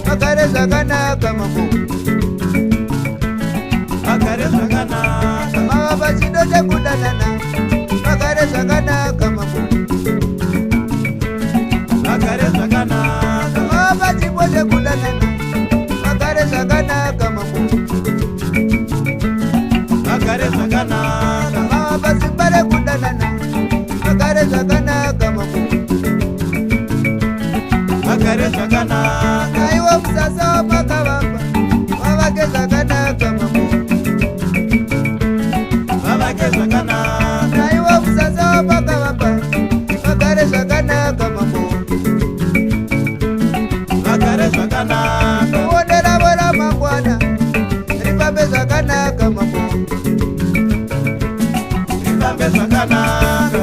Vagare Zvakanaka mambo. Vagare Zvakanaka. Mama bachido chekudanana. Vagare Zvakanaka mambo. Vagare Zvakanaka. Mama bachibo chekudanana. Vagare Zvakanaka mambo. Vagare Zvakanaka. Mama basimbare kudanana. Vagare Zvakanaka mambo. Vagare Zvakanaka. Aiwa musasa wapakavamba. Vavake zvakanaka mambo. Vavake zvakanaka. Aiwa musasa wapakavamba. Vagare zvakanaka mambo. Vagare zvakanaka. Kuonera vora mangwana. Rifambe zvakanaka mambo. Rifambe zvakanaka.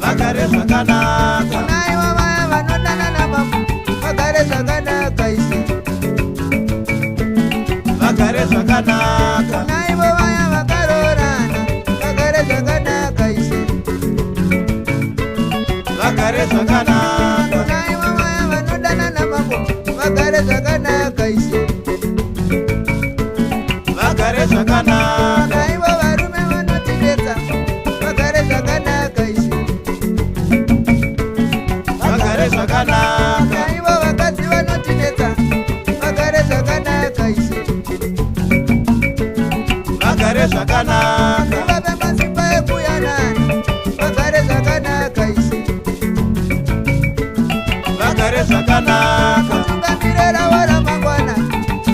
Vagare Zvakanaka. Naiva vaya vanodanana mambo. Vagare Zvakanaka ise. Vagare Zvakanaka. Naiva vaya vakarorana. Vagare Zvakanaka ise. Vagare Zvakanaka. Naiva vaya vanodanana mambo. Vagare Zvakanaka ise. Vagare Zvakanaka. Naiva varume vanotidetsa. Vagare Zvakanaka ise. Vagare Zvakanaka. Aiwa vakadzi vanotinetsa. Vagare Zvakanaka ise. Vagare Zvakanaka. Vape masimba ekuyanana. Vagare Zvakanaka ise. Vagare Zvakanaka. Tungamirira wara mangwana.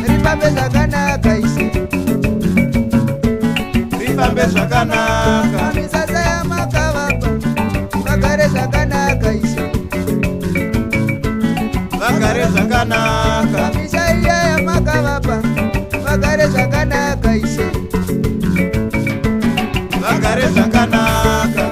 Rifambe zvakanaka ise. Rifambe zvakanaka. Misasa yamakavamba. Vagare Zvakanaka ise. Vagare Zvakanaka. Misha iya yamakavamba. Vagare Zvakanaka ise. Vagare Zvakanaka.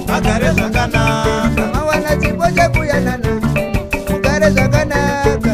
Vagare Zvakanaka. Mawana chipo chekuyanana. Vagare Zvakanaka.